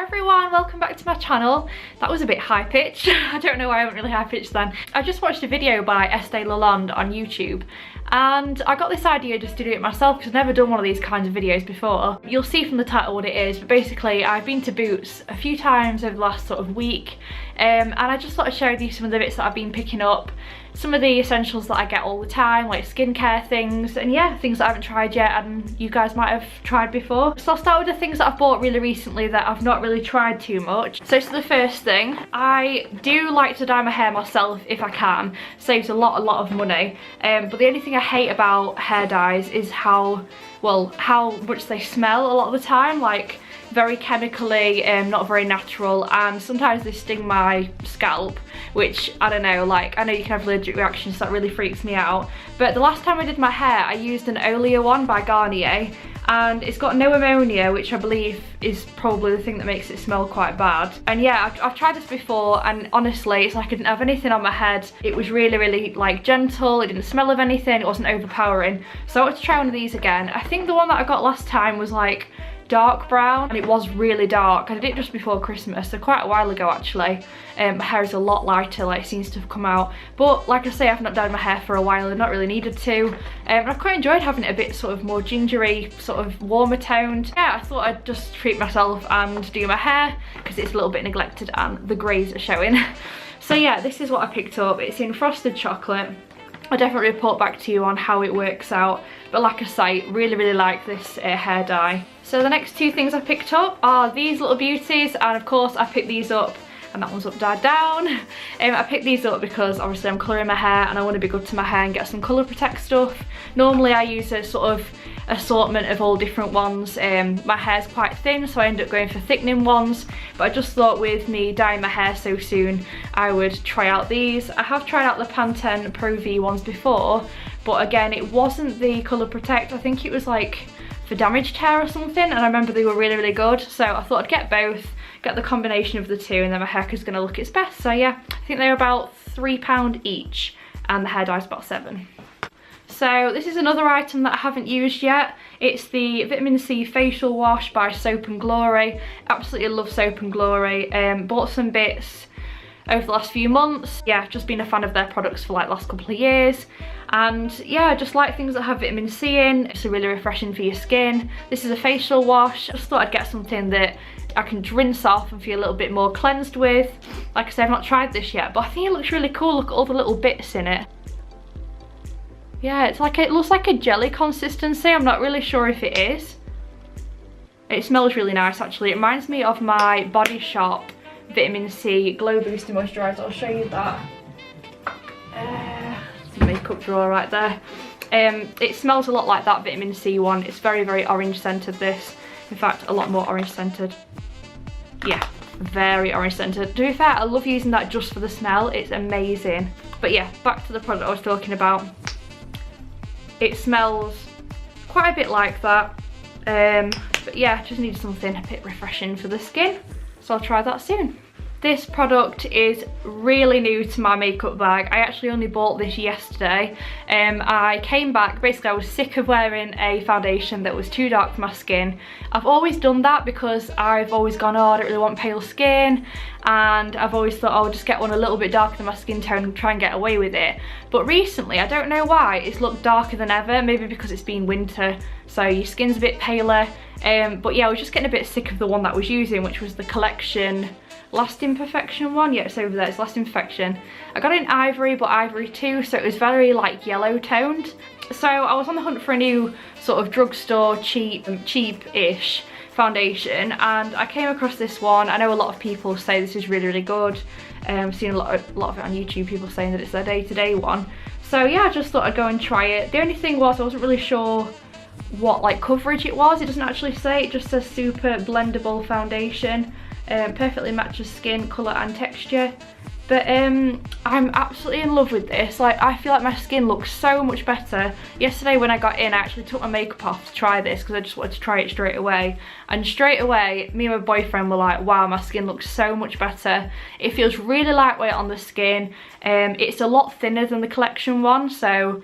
Hi everyone, welcome back to my channel. That was a bit high pitched. I don't know why I went really high pitched then. I just watched a video by Estee Lalonde on YouTube and I got this idea just to do it myself because I've never done one of these kinds of videos before. You'll see from the title what it is, but basically I've been to Boots a few times over the last sort of week and I just thought I'd share with you some of the bits that I've been picking up, some of the essentials that I get all the time, like skincare things, and yeah, things that I haven't tried yet and you guys might have tried before. So I'll start with the things that I've bought really recently that I've not really tried too much. So the first thing, I do like to dye my hair myself if I can. Saves a lot of money, but the only thing I hate about hair dyes is how much they smell a lot of the time, like very chemically, not very natural, and sometimes they sting my scalp, which I don't know, like I know you can have allergic reactions, so that really freaks me out. But the last time I did my hair I used an Oleander one by Garnier and it's got no ammonia, which I believe is probably the thing that makes it smell quite bad. And yeah, I've tried this before and honestly it's like I didn't have anything on my head. It was really like gentle, it didn't smell of anything, it wasn't overpowering. So I want to try one of these again. I think the one that I got last time was like dark brown and it was really dark. I did it just before Christmas, so quite a while ago actually. My hair is a lot lighter, like it seems to have come out, but like I say, I've not dyed my hair for a while and not really needed to, and I've quite enjoyed having it a bit sort of more gingery, sort of warmer toned. Yeah, I thought I'd just treat myself and do my hair because it's a little bit neglected and the greys are showing. So yeah, this is what I picked up. It's in frosted chocolate. I'll definitely report back to you on how it works out, but like I say, really like this hair dye. So the next two things I picked up are these little beauties, and of course I picked these up, and that one's upside down. I picked these up because obviously I'm colouring my hair and I want to be good to my hair and get some colour protect stuff. Normally I use a sort of assortment of all different ones. My hair's quite thin, so I end up going for thickening ones, but I just thought with me dyeing my hair so soon I would try out these. I have tried out the Pantene Pro V ones before, but again it wasn't the colour protect. I think it was like for damaged hair or something, and I remember they were really good, so I thought I'd get both, get the combination of the two, and then my hair is going to look its best. So yeah, I think they're about £3 each and the hair dye's about £7. So this is another item that I haven't used yet. It's the Vitamin C Facial Wash by Soap & Glory. Absolutely love Soap & Glory. Bought some bits over the last few months. Yeah, just been a fan of their products for like the last couple of years. And yeah, I just like things that have vitamin C in. It's really refreshing for your skin. This is a facial wash. I just thought I'd get something that I can rinse off and feel a little bit more cleansed with. Like I said, I've not tried this yet, but I think it looks really cool. Look at all the little bits in it. Yeah, it's like, it looks like a jelly consistency. I'm not really sure if it is. It smells really nice actually. It reminds me of my Body Shop Vitamin C Glow Booster Moisturiser. I'll show you that. Makeup drawer right there. It smells a lot like that Vitamin C one. It's very orange scented, this. In fact, a lot more orange scented. Yeah, very orange scented. To be fair, I love using that just for the smell. It's amazing. But yeah, back to the product I was talking about. It smells quite a bit like that. But yeah, just need something a bit refreshing for the skin. So I'll try that soon. This product is really new to my makeup bag. I actually only bought this yesterday. I came back, basically I was sick of wearing a foundation that was too dark for my skin. I've always done that because I've always gone, oh, I don't really want pale skin, and I've always thought, oh, I'll just get one a little bit darker than my skin tone and try and get away with it. But recently, I don't know why, it's looked darker than ever, maybe because it's been winter, so your skin's a bit paler. But yeah, I was just getting a bit sick of the one that I was using, which was the Collection Last Imperfection one. Yeah, it's over there, it's Last Imperfection. I got it in Ivory, but Ivory 2, so it was very like yellow toned. So I was on the hunt for a new sort of drugstore cheap-ish foundation, and I came across this one. I know a lot of people say this is really good. I've seen a lot of it on YouTube, people saying that it's their day-to-day one. So yeah, I just thought I'd go and try it. The only thing was I wasn't really sure what like coverage it was. It doesn't actually say, it just says super blendable foundation. Perfectly matches skin, colour and texture. But I'm absolutely in love with this. Like, I feel like my skin looks so much better. Yesterday when I got in, I actually took my makeup off to try this because I just wanted to try it straight away. And straight away, me and my boyfriend were like, wow, my skin looks so much better. It feels really lightweight on the skin. It's a lot thinner than the Collection one, so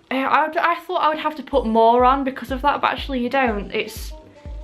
I thought I would have to put more on because of that, but actually you don't. It's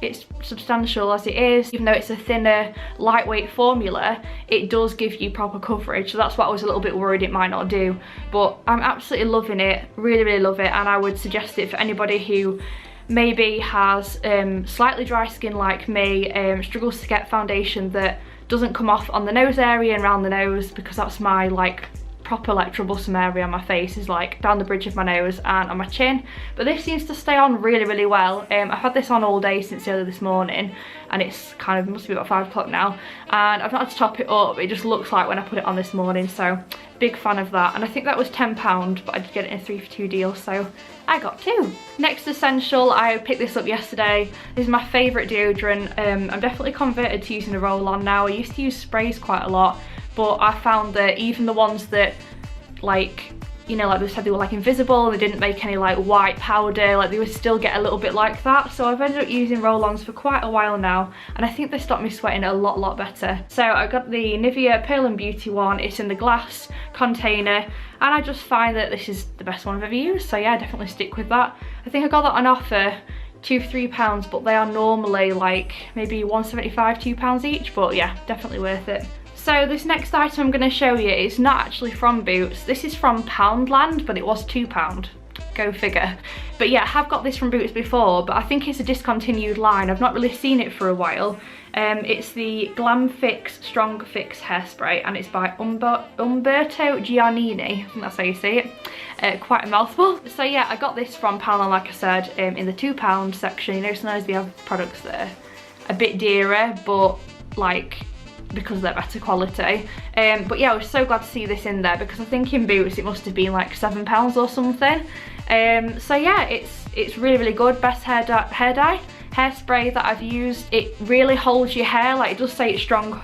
it's substantial as it is. Even though it's a thinner, lightweight formula, it does give you proper coverage, so that's what I was a little bit worried it might not do. But I'm absolutely loving it, really love it, and I would suggest it for anybody who maybe has slightly dry skin like me, struggles to get foundation that doesn't come off on the nose area and around the nose, because that's my like proper like troublesome area on my face, is like down the bridge of my nose and on my chin. But this seems to stay on really well. I've had this on all day since early this morning, and it's kind of, must be about 5 o'clock now, and I've not had to top it up. It just looks like when I put it on this morning, so big fan of that. And I think that was £10, but I did get it in a 3 for 2 deal, so I got 2. Next essential, I picked this up yesterday. This is my favourite deodorant. I'm definitely converted to using a roll-on now. I used to use sprays quite a lot, but I found that even the ones that, like, you know, like they said they were like invisible, they didn't make any like white powder, like they would still get a little bit like that. So I've ended up using roll-ons for quite a while now, and I think they stopped me sweating a lot better. So I got the Nivea Pearl and Beauty one. It's in the glass container, and I just find that this is the best one I've ever used, so yeah, definitely stick with that. I think I got that on offer, £2 for £3, but they are normally like maybe £1.75, £2 each, but yeah, definitely worth it. So this next item I'm going to show you is not actually from Boots. This is from Poundland, but it was £2. Go figure. But yeah, I have got this from Boots before, but I think it's a discontinued line. I've not really seen it for a while. It's the Glam Fix Strong Fix Hairspray, and it's by Umberto Giannini. I think that's how you say it. Quite a mouthful. So yeah, I got this from Poundland, like I said, in the £2 section. You know, sometimes they have products that are a bit dearer, but like, because they're better quality. But yeah, I was so glad to see this in there, because I think in Boots it must have been like £7 or something. So yeah, it's really good. Best hairspray that I've used. It really holds your hair. Like, it does say it's strong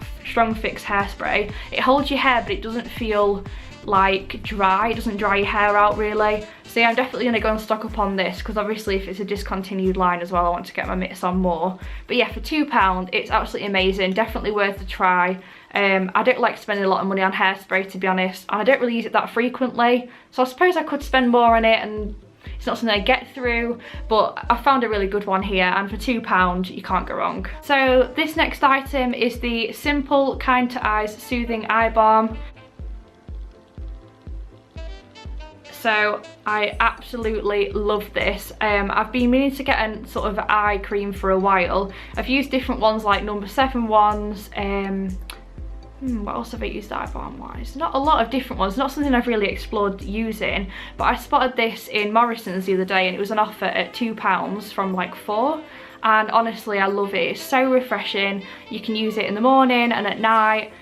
fix hairspray. It holds your hair, but it doesn't feel like dry. It doesn't dry your hair out really. So yeah, I'm definitely going to go and stock up on this, because obviously if it's a discontinued line as well, I want to get my mitts on more. But yeah, for £2, it's absolutely amazing. Definitely worth a try. I don't like spending a lot of money on hairspray, to be honest, and I don't really use it that frequently, so I suppose I could spend more on it, and it's not something I get through, but I found a really good one here, and for £2 you can't go wrong. So this next item is the Simple Kind to Eyes Soothing Eye Balm. So I absolutely love this. I've been meaning to get a sort of eye cream for a while. I've used different ones like No. 7 ones. What else have I used eye balm wise? Not a lot of different ones, not something I've really explored using, but I spotted this in Morrison's the other day, and it was an offer at £2 from like 4. And honestly, I love it. It's so refreshing. You can use it in the morning and at night,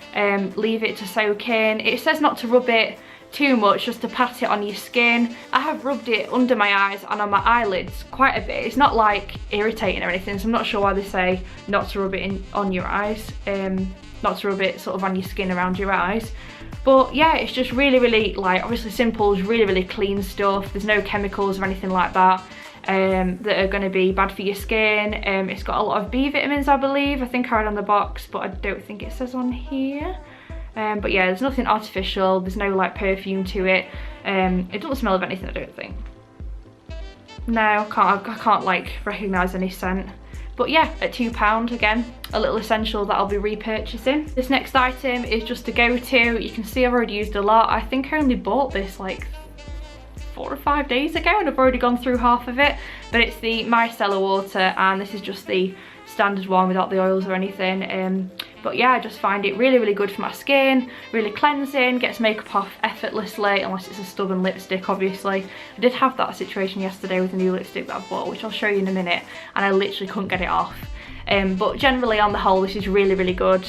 leave it to soak in. It says not to rub it too much, just to pat it on your skin. I have rubbed it under my eyes and on my eyelids quite a bit. It's not like irritating or anything, so I'm not sure why they say not to rub it on your eyes, not to rub it sort of on your skin around your eyes. But yeah, it's just really like, obviously Simple's really clean stuff. There's no chemicals or anything like that that are going to be bad for your skin. It's got a lot of B vitamins, I believe. I think I read on the box, but I don't think it says on here. But yeah, there's nothing artificial, there's no like perfume to it. It doesn't smell of anything, I don't think. No, I can't like recognise any scent. But yeah, at £2, again, a little essential that I'll be repurchasing. This next item is just a go-to. You can see I've already used a lot. I think I only bought this like 4 or 5 days ago, and I've already gone through half of it. But it's the Micellar Water, and this is just the standard one without the oils or anything. But yeah, I just find it really good for my skin, really cleansing, gets makeup off effortlessly, unless it's a stubborn lipstick, obviously. I did have that situation yesterday with a new lipstick that I bought, which I'll show you in a minute, and I literally couldn't get it off. But generally, on the whole, this is really good.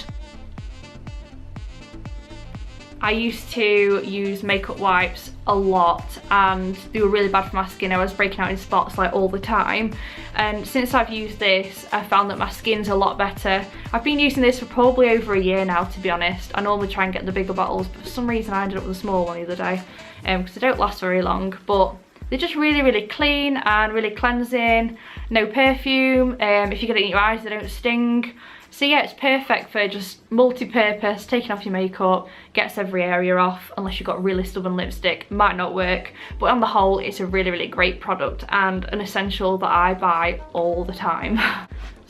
I used to use makeup wipes a lot, and they were really bad for my skin. I was breaking out in spots like all the time, and since I've used this, I found that my skin's a lot better. I've been using this for probably over a year now, to be honest. I normally try and get the bigger bottles, but for some reason I ended up with a small one the other day, because they don't last very long. But they're just really clean and really cleansing. No perfume. If you get it in your eyes, they don't sting. So yeah, it's perfect for just multi-purpose, taking off your makeup, gets every area off, unless you've got really stubborn lipstick, might not work. But on the whole, it's a really great product and an essential that I buy all the time.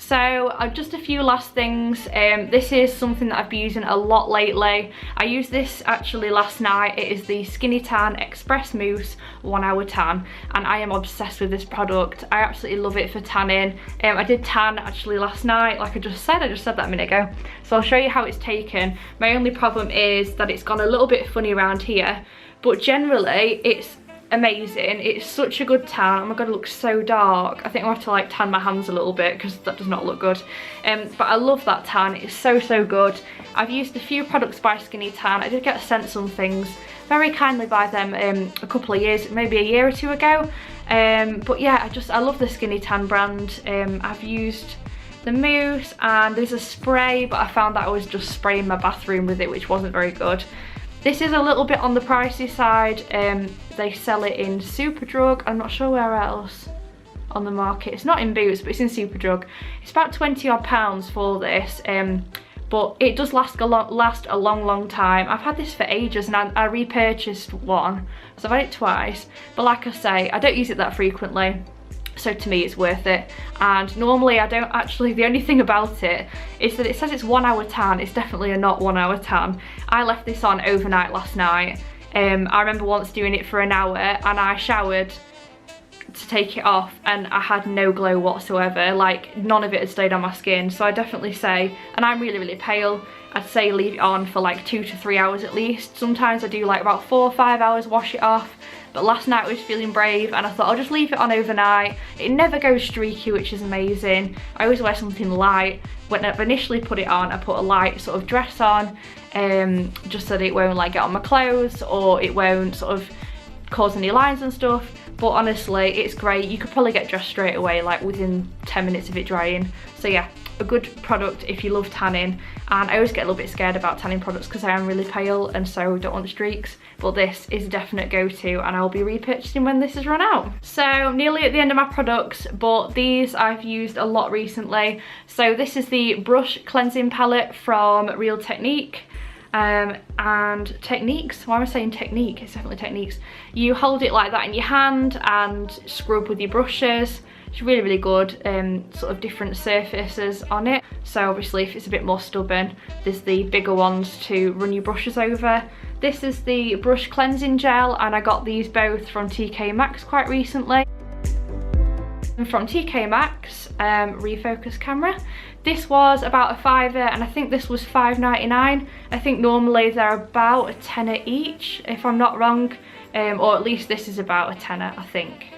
So just a few last things. This is something that I've been using a lot lately. I used this actually last night. It is the Skinny Tan Express Mousse 1 Hour Tan, and I am obsessed with this product. I absolutely love it for tanning. I did tan actually last night, like I just said that a minute ago. So I'll show you how it's taken. My only problem is that it's gone a little bit funny around here, but generally it's amazing. It's such a good tan. Oh my god, it looks so dark. I think I'll have to like tan my hands a little bit because that does not look good. But I love that tan. It's so good. I've used a few products by Skinny Tan. I did get sent some things very kindly by them a couple of years, maybe a year or two ago. But yeah, I love the Skinny Tan brand. I've used the mousse and there's a spray, but I found that I was just spraying my bathroom with it, which wasn't very good. This is a little bit on the pricey side. They sell it in Superdrug. I'm not sure where else on the market. It's not in Boots, but it's in Superdrug. It's about £20 odd for this, but it does last a long time. I've had this for ages, and I repurchased one, so I've had it twice. But like I say, I don't use it that frequently, so to me it's worth it. And normally I don't actually, the only thing about it is that it says it's 1 hour tan. It's definitely not 1 hour tan. I left this on overnight last night. I remember once doing it for an hour, and I showered to take it off and I had no glow whatsoever. Like, none of it had stayed on my skin. So I definitely say, and I'm really pale, I'd say leave it on for like 2 to 3 hours at least. Sometimes I do like about 4 or 5 hours, wash it off. But last night I was feeling brave and I thought I'll just leave it on overnight. It never goes streaky, which is amazing. I always wear something light. When I've initially put it on, I put a light sort of dress on, just so that it won't like get on my clothes or it won't sort of cause any lines and stuff. But honestly, it's great. You could probably get dressed straight away, like within 10 minutes of it drying. So yeah, a good product if you love tanning. And I always get a little bit scared about tanning products because I am really pale and so don't want the streaks. But this is a definite go-to, and I'll be repurchasing when this has run out. So nearly at the end of my products, but these I've used a lot recently. So this is the brush cleansing palette from Real Technique. And Techniques, why am I saying Technique? It's definitely Techniques. You hold it like that in your hand and scrub with your brushes. It's really good, sort of different surfaces on it. So obviously if it's a bit more stubborn, there's the bigger ones to run your brushes over. This is the brush cleansing gel, and I got these both from TK Maxx quite recently. And from TK Maxx, refocus camera. This was about a £5, and I think this was £5.99. I think normally they're about a tenner each, if I'm not wrong. Or at least this is about a tenner, I think.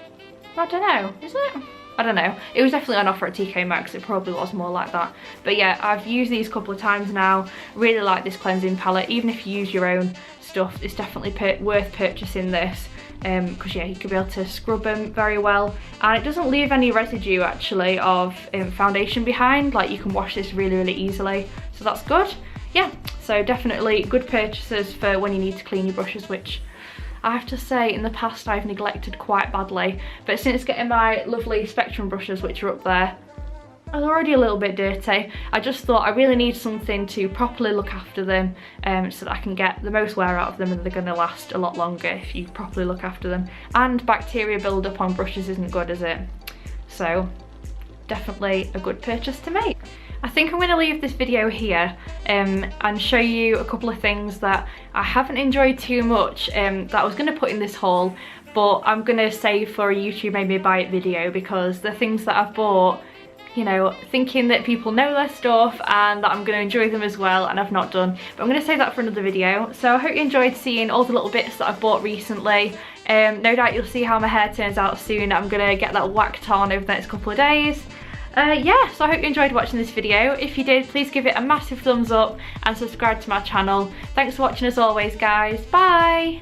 I don't know, is it? I don't know. It was definitely on offer at TK Maxx. It probably was more like that. But yeah, I've used these a couple of times now. Really like this cleansing palette. Even if you use your own stuff, it's definitely worth purchasing this. Because yeah, you could be able to scrub them very well, and it doesn't leave any residue actually of foundation behind. Like, you can wash this really easily, so that's good. Yeah, so definitely good purchases for when you need to clean your brushes, which I have to say in the past I've neglected quite badly. But since getting my lovely Spectrum brushes, which are up there, I was already a little bit dirty. I just thought I really need something to properly look after them, so that I can get the most wear out of them, and they're going to last a lot longer if you properly look after them. And bacteria build-up on brushes isn't good, is it? So definitely a good purchase to make. I think I'm going to leave this video here and show you a couple of things that I haven't enjoyed too much that I was going to put in this haul, but I'm going to save for a YouTube Made Me Buy It video, because the things that I've bought, you know, thinking that people know their stuff and that I'm going to enjoy them as well, and I've not done. But I'm going to save that for another video. So I hope you enjoyed seeing all the little bits that I've bought recently. No doubt you'll see how my hair turns out soon. I'm going to get that whacked on over the next couple of days. Yeah, so I hope you enjoyed watching this video. If you did, please give it a massive thumbs up and subscribe to my channel. Thanks for watching as always, guys. Bye!